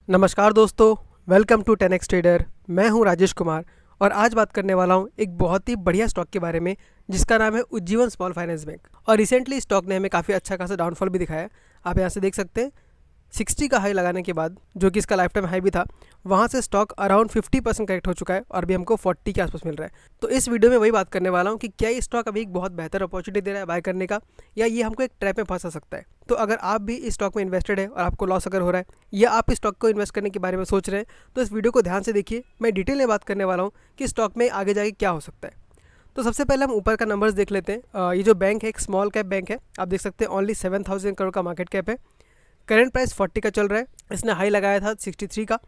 नमस्कार दोस्तों, welcome to 10x trader. मैं हूं राजेश कुमार और आज बात करने वाला हूं एक बहुत ही बढ़िया स्टॉक के बारे में जिसका नाम है उज्जीवन स्मॉल फाइनेंस बैंक। और रिसेंटली स्टॉक ने हमें काफ़ी अच्छा खासा डाउनफॉल भी दिखाया। आप यहां से देख सकते हैं 60 का हाई लगाने के बाद, जो कि इसका लाइफ टाइम हाई भी था, वहाँ से स्टॉक अराउंड 50% करेक्ट हो चुका है और अभी हमको 40 के आसपास मिल रहा है। तो इस वीडियो में वही बात करने वाला हूँ कि क्या ये स्टॉक अभी एक बहुत बेहतर अपॉर्चुनिटी दे रहा है बाय करने का, या ये हमको एक ट्रैप में फंसा सकता है। तो अगर आप भी इस स्टॉक में इन्वेस्टेड है और आपको लॉस अगर हो रहा है या आप इस स्टॉक को इन्वेस्ट करने के बारे में सोच रहे हैं, तो इस वीडियो को ध्यान से देखिए। मैं डिटेल में बात करने वाला हूँ कि स्टॉक में आगे जाके क्या हो सकता है। तो सबसे पहले हम ऊपर का नंबर्स देख लेते हैं। ये जो बैंक है एक स्मॉल कैप बैंक है। आप देख सकते हैं ओनली 7,000 करोड़ का मार्केट कैप है। करंट प्राइस 40 का चल रहा है। इसने हाई लगाया था 63 का,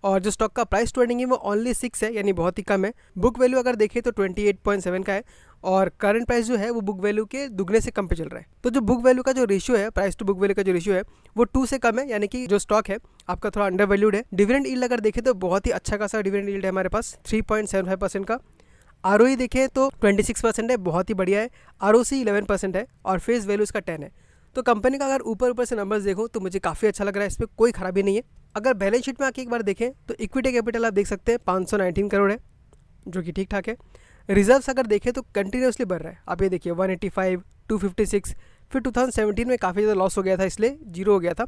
और जो स्टॉक का प्राइस टू अर्निंग है वो ओनली 6 है, यानी बहुत ही कम है। बुक वैल्यू अगर देखें तो 28.7 का है और करंट प्राइस जो है वो बुक वैल्यू के दुगने से कम पे चल रहा है। तो जो बुक वैल्यू का जो रेशियो है, प्राइस टू बुक वैल्यू का जो रेशियो है वो 2 से कम है, यानी कि जो स्टॉक है आपका थोड़ा अंडर वैल्यूड है। डिविडेंड यील्ड अगर देखें तो बहुत ही अच्छा खासा डिविडेंड यील्ड है हमारे पास 3.75% का। आरओई देखें तो 26% है, बहुत ही बढ़िया है। आरओसी 11% है और फेस वैल्यू इसका 10 है। तो कंपनी का अगर ऊपर ऊपर से नंबर्स देखो तो मुझे काफ़ी अच्छा लग रहा है, इस पर कोई खराबी नहीं है। अगर बैलेंस शीट में आके एक बार देखें तो इक्विटी कैपिटल आप देख सकते हैं 519 करोड़ है, जो कि ठीक ठाक है। रिजर्व्स अगर देखें तो कंटिन्यूसली बढ़ रहा है। आप ये देखिए 185, 256, फिर 2017 में काफ़ी ज़्यादा लॉस हो गया था इसलिए जीरो हो गया था,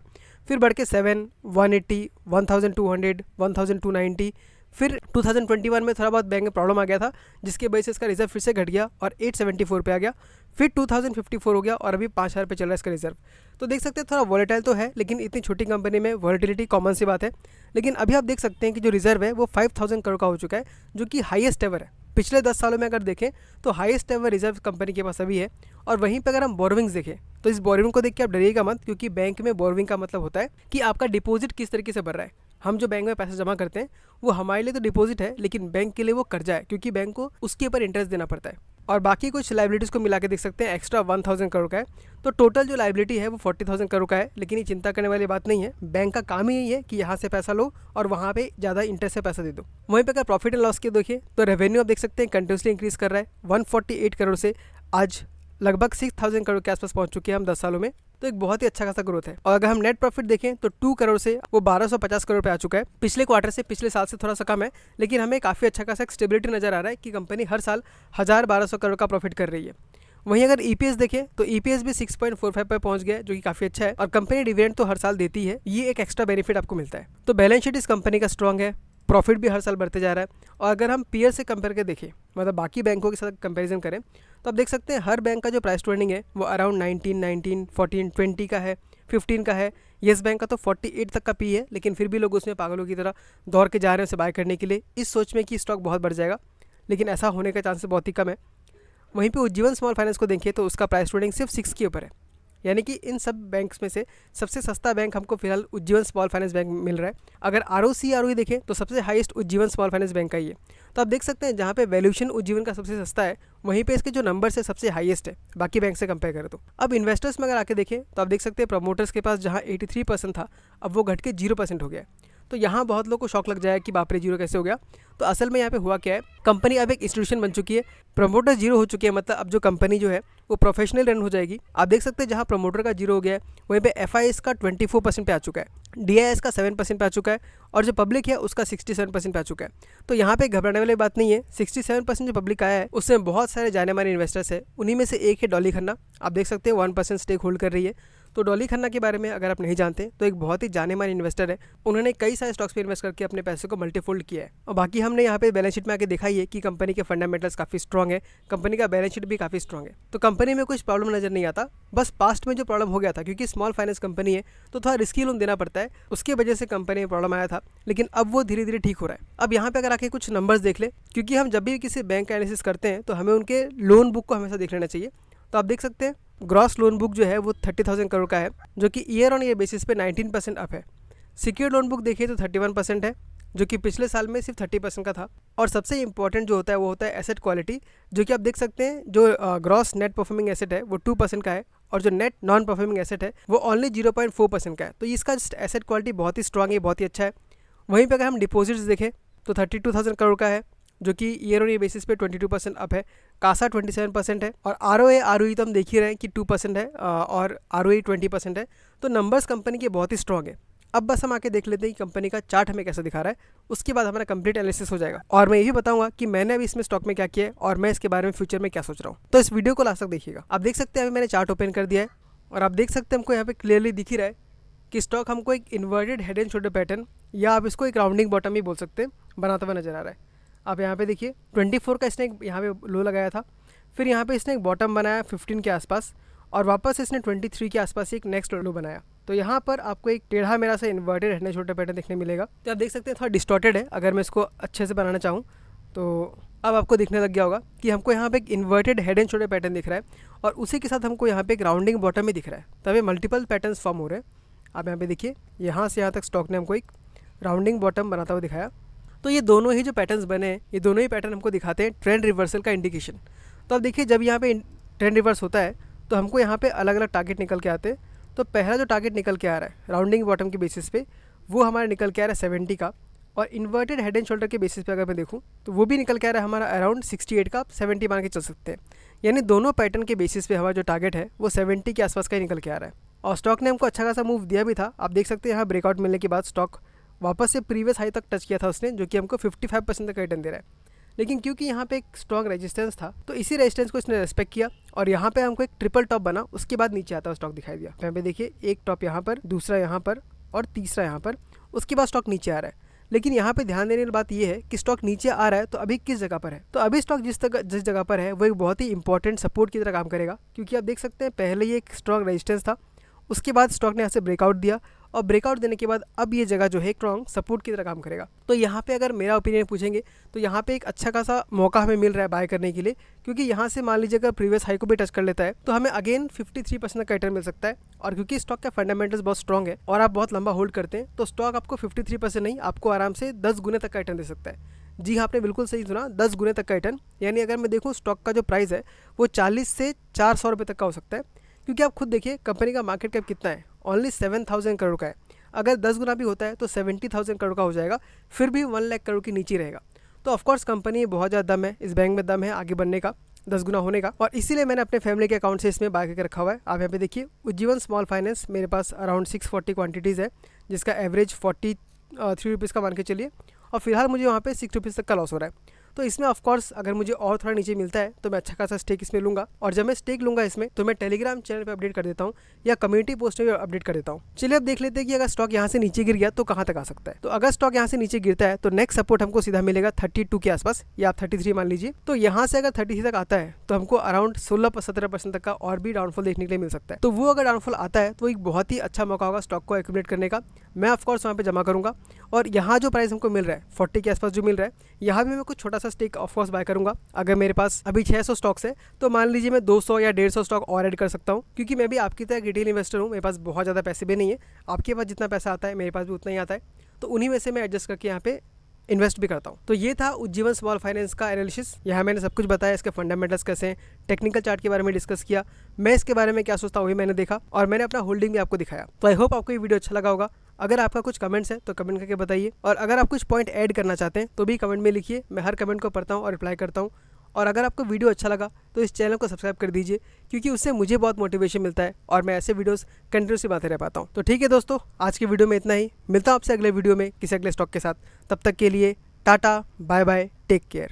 फिर बढ़ के 7, 180, 1200, 1290, फिर 2021 में थोड़ा बहुत बैंक में प्रॉब्लम आ गया था जिसके वजह से इसका रिजर्व फिर से घट गया और 874 पे आ गया, फिर 2054 हो गया और अभी 5,000 पे चल रहा है इसका रिजर्व। तो देख सकते हैं थोड़ा वॉलेटाइल तो है, लेकिन इतनी छोटी कंपनी में वॉलेटिलिटी कॉमन सी बात है। लेकिन अभी आप देख सकते हैं कि जो रिजर्व है वो 5,000 करोड़ का हो चुका है, जो कि हाईएस्ट एवर है। पिछले 10 सालों में अगर देखें तो हाईएस्ट एवर रिजर्व कंपनी के पास अभी है। और वहीं पर अगर हम बोरोविंग्स देखें तो इस बोरोविंग को देख के आप डरिएगा मत, क्योंकि बैंक में बोरोविंग का मतलब होता है कि आपका डिपॉजिट किस तरीके से बढ़ रहा है। हम जो बैंक में पैसे जमा करते हैं वो हमारे लिए तो डिपॉजिट है, लेकिन बैंक के लिए वो कर्जा है, क्योंकि बैंक को उसके ऊपर इंटरेस्ट देना पड़ता है। और बाकी कुछ लाइबिलिटीज़ को मिला के देख सकते हैं एक्स्ट्रा 1,000 करोड़ का है। तो टोटल जो लाइबिलिटी है वो 40,000 करोड़ का है। लेकिन ये चिंता करने वाली बात नहीं है, बैंक का काम ही यही है कि यहाँ से पैसा लो और वहाँ पे ज़्यादा इंटरेस्ट से पैसा दे दो। वहीं पे अगर प्रॉफिट एंड लॉस के देखिए तो रेवेन्यू आप देख सकते हैं कंटिन्यूसली इंक्रीज कर रहा है। 148 करोड़ से आज लगभग 6,000 करोड़ के आसपास पहुंच चुके हैं हम 10 सालों में। तो एक बहुत ही अच्छा खासा ग्रोथ है। और अगर हम नेट प्रॉफिट देखें तो 2 करोड़ से वो 1250 करोड़ पे आ चुका है। पिछले क्वार्टर से, पिछले साल से थोड़ा सा कम है, लेकिन हमें काफ़ी अच्छा खासा स्टेबिलिटी नजर आ रहा है कि कंपनी हर साल 1,000-1,200 करोड़ का प्रॉफिट कर रही है। वहीं अगर ईपीएस देखें तो ईपीएस भी 6.45 पर पहुंच गया है, जो कि काफ़ी अच्छा है। और कंपनी डिविडेंड तो हर साल देती है, ये एक एक्स्ट्रा बेनिफिट आपको मिलता है। तो बैलेंस शीट इस कंपनी का स्ट्रॉन्ग है, प्रॉफिट भी हर साल बढ़ते जा रहा है। और अगर हम पीयर से कंपेयर के देखें, मतलब बाकी बैंकों के साथ कंपैरिजन करें, तो आप देख सकते हैं हर बैंक का जो प्राइस टू अर्निंग है वो अराउंड 19, 14, 20 का है, 15 का है। येस बैंक का तो 48 तक का पी है, लेकिन फिर भी लोग उसमें पागलों की तरह दौड़ के जा रहे हैं उसे बाय करने के लिए, इस सोच में कि स्टॉक बहुत बढ़ जाएगा, लेकिन ऐसा होने का चांसेस बहुत ही कम है। वहीं पे उज्जीवन स्मॉल फाइनेंस को देखें तो उसका प्राइस टू अर्निंग सिर्फ 6 के ऊपर है, यानी कि इन सब बैंक्स में से सबसे सस्ता बैंक हमको फिलहाल उज्जीवन स्मॉल फाइनेंस बैंक मिल रहा है। अगर आरओई देखें तो सबसे highest Ujjivan small finance bank का ही है। तो आप देख सकते हैं जहाँ पे वैल्यूएशन उज्जीवन का सबसे सस्ता है, वहीं पे इसके जो नंबर है सबसे हाईएस्ट है बाकी बैंक से कंपेयर करें तो। अब इन्वेस्टर्स में अगर आके देखें तो आप देख सकते हैं प्रमोटर्स के पास जहाँ 83% था, अब वो घट के 0% हो गया है। तो यहाँ बहुत लोगों को शौक लग जाएगा कि बाप रे, जीरो कैसे हो गया। तो असल में यहाँ पे हुआ क्या है, कंपनी अब एक इंस्टीट्यूशन बन चुकी है, प्रमोटर जीरो हो चुके हैं, मतलब अब जो कंपनी जो है वो प्रोफेशनल रन हो जाएगी। आप देख सकते हैं जहाँ प्रमोटर का जीरो हो गया है वहीं पे एफआईएस का 24% पे आ चुका है, डीआईएस का 7% पे आ चुका है, और जो पब्लिक है उसका 67% पे आ चुका है। तो यहाँ पे घबराने वाली बात नहीं है। 67% जो पब्लिक आया है उसमें बहुत सारे जाने माने इन्वेस्टर्स है, उन्हीं में से एक है डॉली खन्ना। आप देख सकते हैं 1% स्टेक होल्ड कर रही है। तो डॉली खन्ना के बारे में अगर आप नहीं जानते तो एक बहुत ही जाने माने इन्वेस्टर है, उन्होंने कई सारे स्टॉक्स पे इन्वेस्ट करके अपने पैसे को मल्टीफोल्ड किया है। और बाकी हमने यहाँ पे बैलेंस शीट में आके देखा ही है कि कंपनी के फंडामेंटल्स काफ़ी स्ट्रॉग है, कंपनी का बैलेंस शीट भी काफ़ी स्ट्रॉग है। तो कंपनी में कुछ प्रॉब्लम नजर नहीं आता, बस पास्ट में जो प्रॉब्लम हो गया था, क्योंकि स्मॉल फाइनेंस कंपनी है तो थोड़ा रिस्की लोन देना पड़ता है, उसकी वजह से कंपनी में प्रॉब्लम आया था, लेकिन अब वो धीरे धीरे ठीक हो रहा है। अब यहाँ पे अगर आके कुछ नंबर्स देख ले, क्योंकि हम जब भी किसी बैंक का एनालिसिस करते हैं तो हमें उनके लोन बुक को हमेशा देख लेना चाहिए। तो आप देख सकते हैं ग्रॉस लोन बुक जो है वो 30,000 करोड़ का है, जो कि ईयर ऑन ईयर बेसिस पे 19% अप है। सिक्योर्ड लोन बुक देखिए तो 31% है, जो कि पिछले साल में सिर्फ 30% का था। और सबसे इंपॉर्टेंट जो होता है वो होता है एसेट क्वालिटी, जो कि आप देख सकते हैं जो ग्रॉस नेट परफॉर्मिंग एसेट है वो 2% का है, और जो नेट नॉन परफॉर्मिंग एसेट है वो ओनली 0.4% का है। तो इसका एसेट क्वालिटी बहुत ही स्ट्रांग है, बहुत ही अच्छा है। वहीं पर अगर हम डिपॉजिट्स देखें तो 32,000 करोड़ का है, जो कि ईयर ऑन ईयर बेसिस पे 22% अप है। कासा 27% है, और आरओई तो हम देख ही रहे हैं कि 2% है, और आरओई 20% है। तो नंबर्स कंपनी के बहुत ही स्ट्रॉग है। अब बस हम आके देख लेते हैं कि कंपनी का चार्ट हमें कैसा दिखा रहा है, उसके बाद हमारा कंप्लीट एनालिसिस हो जाएगा और मैं ये भी बताऊंगा कि मैंने अभी इसमें स्टॉक में क्या किया है और मैं इसके बारे में फ्यूचर में क्या सोच रहा हूँ। तो इस वीडियो को लास्ट तक देखिएगा। आप देख सकते हैं अभी मैंने चार्ट ओपन कर दिया है और आप देख सकते हैं हमको यहाँ पे क्लियरली दिख ही रहा है कि स्टॉक हमको एक inverted head and shoulder pattern या आप इसको एक राउंडिंग बॉटम भी बोल सकते हैं बनाता हुआ नजर आ रहा है। आप यहाँ पे देखिए 24 का इसने यहाँ पे लो लगाया था, फिर यहाँ पे इसने एक बॉटम बनाया 15 के आसपास और वापस इसने 23 के आसपास एक नेक्स्ट लो बनाया। तो यहाँ पर आपको एक टेढ़ा मेरा सा inverted head and shoulder pattern देखने मिलेगा। तो आप देख सकते हैं थोड़ा डिस्टॉर्टेड है, अगर मैं इसको अच्छे से बनाना चाहूँ तो अब आपको दिखने लग गया होगा कि हमको यहाँ पे एक inverted head and shoulder pattern दिख रहा है और उसी के साथ हमको यहाँ पे एक राउंडिंग बॉटम भी दिख रहा है। तो हमें मल्टीपल पैटर्न्स फॉर्म हो रहे हैं। आप यहाँ पे देखिए यहाँ से यहाँ तक स्टॉक ने हमको एक राउंडिंग बॉटम बनाता हुआ दिखाया। तो ये दोनों ही जो पैटर्न्स बने हैं, ये दोनों ही पैटर्न हमको दिखाते हैं ट्रेंड रिवर्सल का इंडिकेशन। तो अब देखिए जब यहाँ पे ट्रेंड रिवर्स होता है तो हमको यहाँ पे अलग अलग टारगेट निकल के आते हैं। तो पहला जो टारगेट निकल के आ रहा है राउंडिंग बॉटम के बेसिस पे वो हमारा निकल के आ रहा है 70 का, और इन्वर्टेड हेड एंड शोल्डर के बेसिस पे अगर मैं देखूँ तो वो भी निकल के आ रहा है हमारा अराउंड 68 का। आप 70 मान के चल सकते हैं, यानी दोनों पैटर्न के बेसिस पे हमारा जो टारगेट है वो 70 के आसपास का ही निकल के आ रहा है। और स्टॉक ने हमको अच्छा खासा मूव दिया भी था। आप देख सकते हैं यहाँ ब्रेकआउट मिलने के बाद स्टॉक वापस से प्रीवियस हाई तक टच किया था उसने, जो कि हमको 55% का रिटर्न दे रहा है। लेकिन क्योंकि यहाँ पे एक स्ट्रॉन्ग रेजिस्टेंस था तो इसी रेजिस्टेंस को इसने रेस्पेक्ट किया और यहाँ पे हमको एक ट्रिपल टॉप बना, उसके बाद नीचे आता हुआ स्टॉक दिखाई दिया। यहाँ पे देखिए एक टॉप यहाँ पर, दूसरा यहाँ पर और तीसरा यहाँ पर, उसके बाद स्टॉक नीचे आ रहा है। लेकिन यहाँ पे ध्यान देने वाली बात यह है कि स्टॉक नीचे आ रहा है तो अभी किस जगह पर है। तो अभी स्टॉक जिस जगह पर है वो एक बहुत ही इंपॉर्टेंट सपोर्ट की तरह काम करेगा, क्योंकि आप देख सकते हैं पहले ये एक स्ट्रॉन्ग रेजिस्टेंस था, उसके बाद स्टॉक ने यहाँ से ब्रेकआउट दिया और ब्रेकआउट देने के बाद अब ये जगह जो है स्ट्रॉन्ग सपोर्ट की तरह काम करेगा। तो यहाँ पे अगर मेरा ओपिनियन पूछेंगे तो यहाँ पे एक अच्छा खासा मौका हमें मिल रहा है बाय करने के लिए, क्योंकि यहाँ से मान लीजिए अगर प्रीवियस हाई को भी टच कर लेता है तो हमें अगेन 53% का रिटर्न मिल सकता है। और क्योंकि स्टॉक का फंडामेंटल्स बहुत स्ट्रॉन्ग है और आप बहुत लंबा होल्ड करते हैं तो स्टॉक आपको 53% नहीं, आपको आराम से 10 गुने तक का रिटर्न दे सकता है। जी हाँ, आपने बिल्कुल सही सुना, 10 गुने तक का रिटर्न। यानी अगर मैं देखूँ स्टॉक का जो प्राइस है वो 40 से 400 रुपये तक का हो सकता है, क्योंकि आप खुद देखिए कंपनी का मार्केट कैप कितना है, ओनली 7,000 करोड़ का है। अगर 10 गुना भी होता है तो 70,000 करोड़ का हो जाएगा, फिर भी 1 लाख करोड़ के नीचे रहेगा। तो ऑफकोर्स कंपनी बहुत ज़्यादा दम है, इस बैंक में दम है आगे बढ़ने का, 10 गुना होने का, और इसीलिए मैंने अपने फैमिली के अकाउंट से इसमें बाय करके रखा हुआ है। आप यहाँ पे देखिए उज्जीवन स्मॉल फाइनेंस मेरे पास अराउंड 640 क्वांटिटीज़ है, जिसका एवरेज 43 रुपीज़ का मान के चलिए, और फिलहाल मुझे वहाँ पे 6 रुपीज़ तक का लॉस हो रहा है। तो इसमें ऑफकोर्स अगर मुझे और थोड़ा नीचे मिलता है तो मैं अच्छा खासा स्टेक इसमें लूँगा, और जब मैं स्टेक लूँगा इसमें तो मैं टेलीग्राम चैनल पे अपडेट कर देता हूँ या कम्युनिटी पोस्ट में भी अपडेट कर देता हूँ। चलिए अब देख लेते हैं कि अगर स्टॉक यहाँ से नीचे गिर गया तो कहाँ तक आ सकता है। तो अगर स्टॉक यहाँ से नीचे गिरता है तो नेक्स्ट सपोर्ट हमको सीधा मिलेगा 32 के आसपास, या आप 33 मान लीजिए। तो यहाँ से अगर 33 तक आता है तो हमको अराउंड 16-17% तक का और भी डाउनफॉल देखने के लिए मिल सकता है। तो वो अगर डाउनफॉल आता है तो एक बहुत ही अच्छा मौका होगा स्टॉक को एक्यूमुलेट करने का। मैं ऑफकोर्स वहाँ पे जमा करूँगा, और यहाँ जो प्राइस हमको मिल रहा है 40 के आसपास जो मिल रहा है, यहाँ भी मैं कुछ छोटा सा स्टेक ऑफकोर्स बाय करूँगा। अगर मेरे पास अभी 600 स्टॉक्स है तो मान लीजिए मैं 200 या 150 स्टॉक और ऐड कर सकता हूँ, क्योंकि मैं भी आपकी तरह रिटेल इन्वेस्टर हूँ, मेरे पास बहुत ज़्यादा पैसे भी नहीं है। आपके पास जितना पैसा आता है मेरे पास भी उतना ही आता है, तो उन्हीं में से मैं एडजस्ट करके यहाँ पे इन्वेस्ट भी करता हूँ। तो ये था उज्जीवन स्मॉल फाइनेंस का एनालिसिस। यहाँ मैंने सब कुछ बताया, इसके फंडामेंटल्स कैसे हैं, टेक्निकल चार्ट के बारे में डिस्कस किया, मैं इसके बारे में क्या सोचता हूँ वही मैंने देखा, और मैंने अपना होल्डिंग भी आपको दिखाया। तो आई होप आपको ये वीडियो अच्छा लगा होगा। अगर आपका कुछ कमेंट्स है तो कमेंट करके बताइए, और अगर आप कुछ पॉइंट ऐड करना चाहते हैं तो भी कमेंट में लिखिए, मैं हर कमेंट को पढ़ता हूँ और रिप्लाई करता हूँ। और अगर आपको वीडियो अच्छा लगा तो इस चैनल को सब्सक्राइब कर दीजिए, क्योंकि उससे मुझे बहुत मोटिवेशन मिलता है और मैं ऐसे वीडियोस कंटिन्यूसली बनाते रह पाता हूँ। तो ठीक है दोस्तों, आज की वीडियो में इतना ही। मिलता हूँ आपसे अगले वीडियो में किसी अगले स्टॉक के साथ। तब तक के लिए टाटा, बाय बाय, टेक केयर।